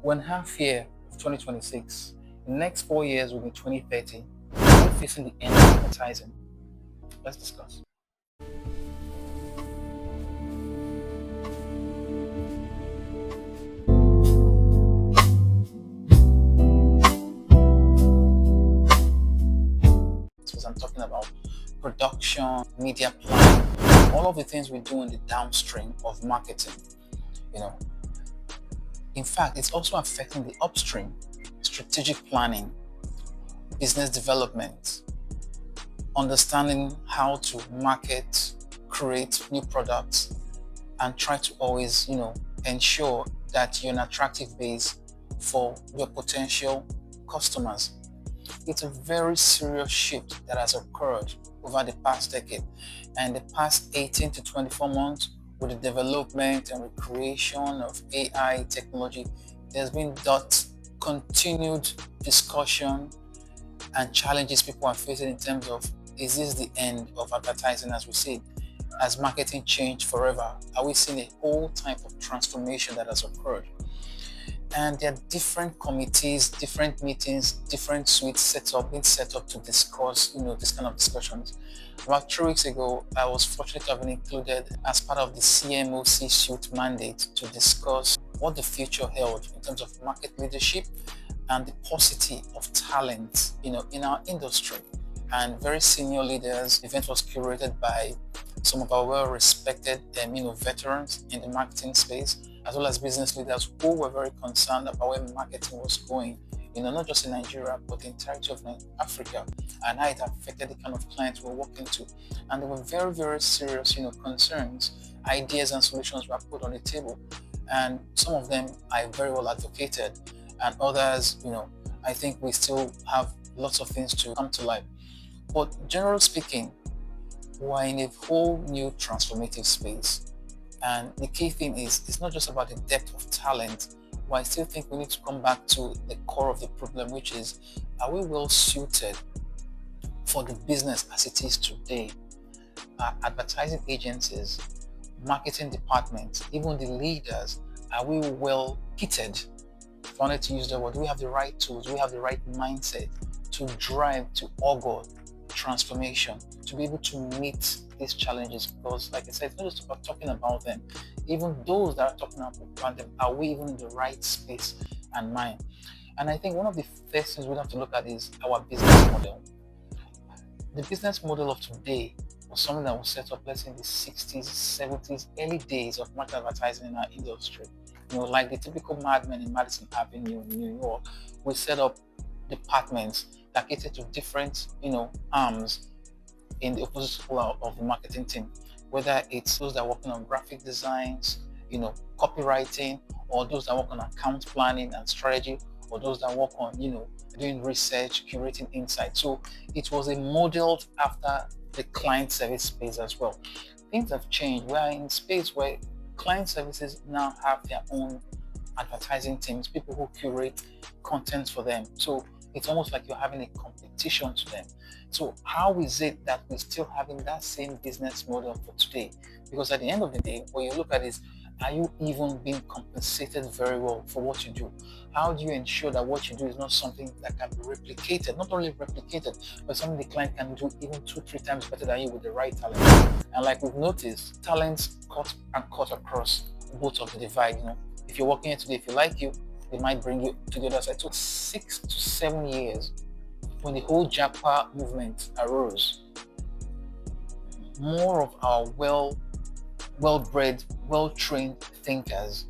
One half year of 2026. The next 4 years will be 2030. We're facing the end of advertising. Let's discuss. Because I'm talking about production, media planning, all of the things we do in the downstream of marketing. In fact, it's also affecting the upstream, strategic planning, business development, understanding how to market, create new products, and try to always, ensure that you're an attractive base for your potential customers. It's a very serious shift that has occurred over the past decade and the past 18 to 24 months. With the development and recreation of AI technology, there's been that continued discussion and challenges people are facing in terms of, is this the end of advertising as we see it? Has marketing changed forever? Are we seeing a whole type of transformation that has occurred? And there are different committees, different meetings, different suites being set up to discuss, this kind of discussions. About 3 weeks ago, I was fortunate to have been included as part of the CMOC suite mandate to discuss what the future held in terms of market leadership and the paucity of talent, in our industry. And very senior leaders. The event was curated by some of our well-respected, veterans in the marketing space, as well as business leaders who were very concerned about where marketing was going, not just in Nigeria, but the entirety of Africa, and how it affected the kind of clients we're working to. And there were very, very serious, concerns, ideas and solutions were put on the table. And some of them I very well advocated, and others, I think we still have lots of things to come to life. But generally speaking, we're in a whole new transformative space. And the key thing is, it's not just about the depth of talent, but I still think we need to come back to the core of the problem, which is, are we well suited for the business as it is today? Advertising agencies, marketing departments, even the leaders, are we well kitted? If I wanted to use the word, do we have the right tools? Do we have the right mindset to drive, to augur transformation, to be able to meet these challenges? Because, like I said, it's not just about talking about them. Even those that are talking about them, are we even in the right space and mind? And I think one of the first things we have to look at is our business model. The business model of today was something that was set up, let's say, in the 60s, 70s, early days of market advertising in our industry. Like the typical madmen in Madison Avenue in New York, we set up departments that cater to different, arms in the opposite pole of the marketing team, whether it's those that are working on graphic designs, copywriting, or those that work on account planning and strategy, or those that work on, doing research, curating insights. So it was a modeled after the client service space as well. Things have changed. We are in a space where client services now have their own advertising teams, people who curate content for them. So it's almost like you're having a competition to them. So how is it that we're still having that same business model for today? Because at the end of the day, what you look at is, are you even being compensated very well for what you do? How do you ensure that what you do is not something that can be replicated? Not only replicated, but something the client can do even 2-3 times better than you with the right talent. And like we've noticed, talents cut across both of the divide. If you're working here today, if you like you, they might bring you to the other side. It took 6 to 7 years when the whole Japa movement arose. More of our well-bred, well-trained thinkers,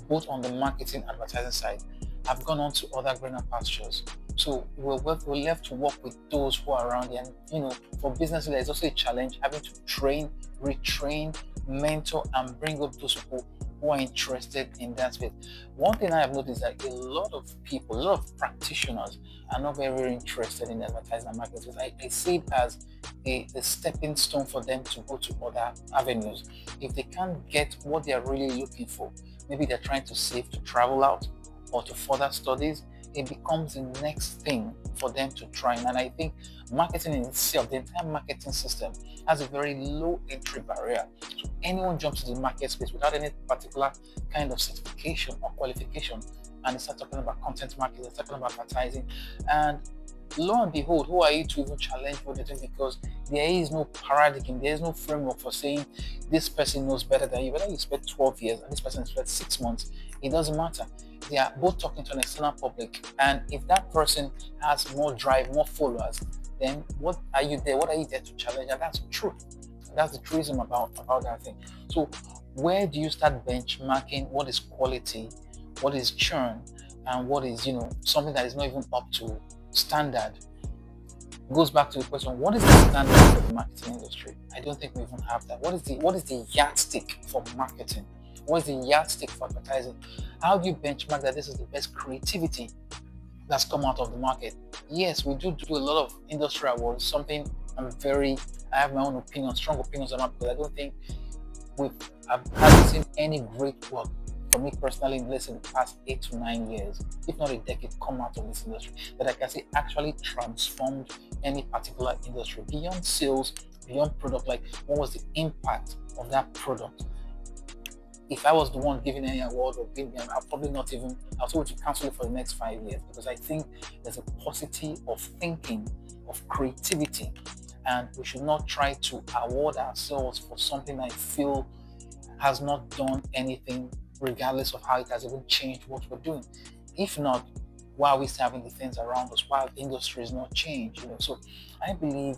both on the marketing and advertising side, have gone on to other greener pastures. So we're left to work with those who are around here. And, for business, there's also a challenge having to train, retrain, mentor, and bring up those people who are interested in that space. One thing I have noticed is that a lot of people, a lot of practitioners are not very, very interested in advertising and marketing. I see it as a stepping stone for them to go to other avenues. If they can't get what they're really looking for, maybe they're trying to save to travel out or to further studies, it becomes the next thing for them to try. And I think marketing in itself, the entire marketing system, has a very low entry barrier. So anyone jumps into the market space without any particular kind of certification or qualification and they start talking about content marketing, they're talking about advertising, and lo and behold, who are you to even challenge what they're doing? Because there is no paradigm, there is no framework for saying this person knows better than you. Whether you spent 12 years and this person spent 6 months, it doesn't matter. They are both talking to an external public, and if that person has more drive, more followers, then what are you there? What are you there to challenge? And that's the truth. That's the truism about that thing. So, where do you start benchmarking what is quality, what is churn, and what is something that is not even up to standard? Goes back to the question: what is the standard for the marketing industry? I don't think we even have that. What is the yardstick for marketing? What is the yardstick for advertising? How do you benchmark that this is the best creativity that's come out of the market? Yes, we do a lot of industry awards, something I have my own opinion, strong opinions on that, because I don't think I haven't seen any great work for me personally in the past 8 to 9 years, if not a decade, come out of this industry that I can say actually transformed any particular industry beyond sales, beyond product. Like, what was the impact of that product? If I was the one giving any award or giving them, I'll probably not even, I'll told to cancel it for the next 5 years, because I think there's a paucity of thinking, of creativity, and we should not try to award ourselves for something I feel has not done anything, regardless of how it has even changed what we're doing. If not, why are we still having the things around us? Why the industry is not changed? So I believe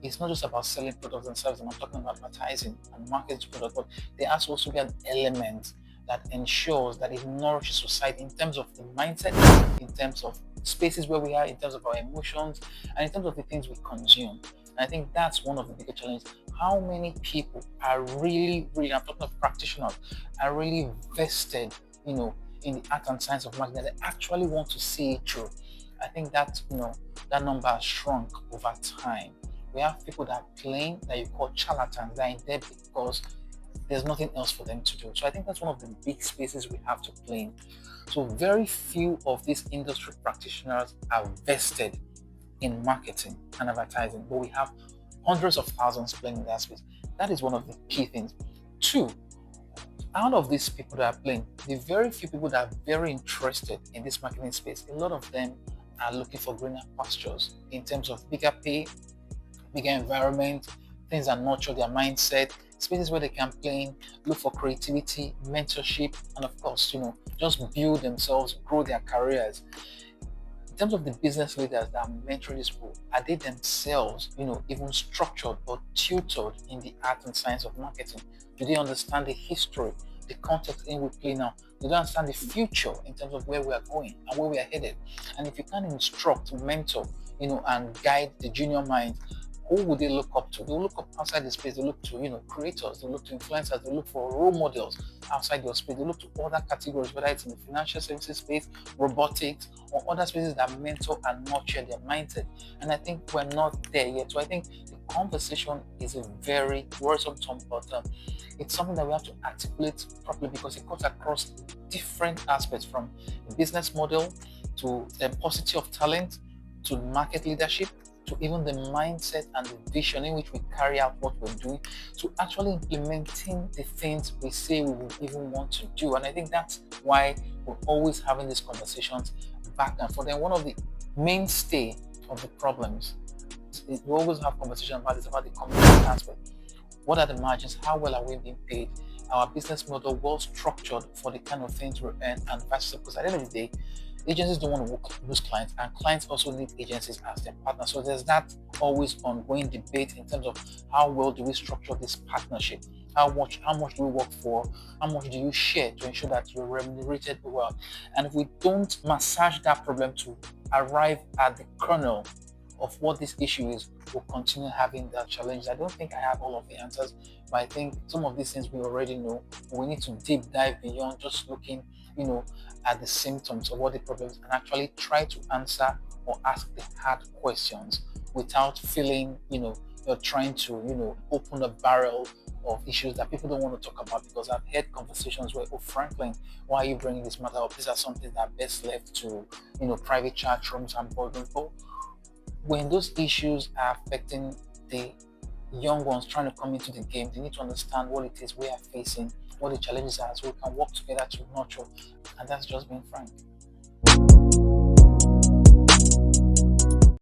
it's not just about selling products and services. I'm talking about advertising and marketing products, but there has to also be an element that ensures that it nourishes society in terms of the mindset, in terms of spaces where we are, in terms of our emotions, and in terms of the things we consume. And I think that's one of the bigger challenges. How many people are really, I'm talking of practitioners, are really vested, in the art and science of marketing, that they actually want to see it through? I think that, that number has shrunk over time. We have people that are playing, that you call charlatans, that are in debt because there's nothing else for them to do. So I think that's one of the big spaces we have to play in. So very few of these industry practitioners are vested in marketing and advertising, but we have hundreds of thousands playing in that space. That is one of the key things. Two, out of these people that are playing, the very few people that are very interested in this marketing space, a lot of them are looking for greener pastures in terms of bigger pay, bigger environment, things that nurture their mindset, spaces where they can play in, look for creativity, mentorship, and of course, just build themselves, grow their careers. In terms of the business leaders that are mentoring this people, are they themselves, even structured or tutored in the art and science of marketing? Do they understand the history, the context in which we play now? Do they understand the future in terms of where we are going and where we are headed? And if you can instruct, mentor, and guide the junior mind, who would they look up to? They'll look up outside the space. They look to, creators. They look to influencers. They look for role models outside your space. They look to other categories, whether it's in the financial services space, robotics, or other spaces that mentor and nurture their mindset. And I think we're not there yet. So I think the conversation is a very worrisome term, but it's something that we have to articulate properly, because it cuts across different aspects, from the business model to the paucity of talent to market leadership, to even the mindset and the vision in which we carry out what we're doing, to actually implementing the things we say we will even want to do. And I think that's why we're always having these conversations back and forth. And one of the mainstay of the problems is we always have conversations about this, about the commercial aspect. What are the margins? How well are we being paid? Our business model well structured for the kind of things we earn, and vice versa. Because at the end of the day, agencies don't want to lose clients, and clients also need agencies as their partners. So there's that always ongoing debate in terms of how well do we structure this partnership? How much do we work for? How much do you share to ensure that you're remunerated well? And if we don't massage that problem to arrive at the kernel of what this issue is, we'll continue having that challenge. I don't think I have all of the answers, but I think some of these things we already know. We need to deep dive beyond just looking, at the symptoms of what the problem is, and actually try to answer or ask the hard questions without feeling, you're trying to, open a barrel of issues that people don't want to talk about. Because I've had conversations where, oh, Franklin, why are you bringing this matter up? These are something that are best left to, private chat rooms and boardrooms. But when those issues are affecting the young ones trying to come into the game, they need to understand what it is we are facing, what the challenges are, so we can work together to nurture. And that's just being frank.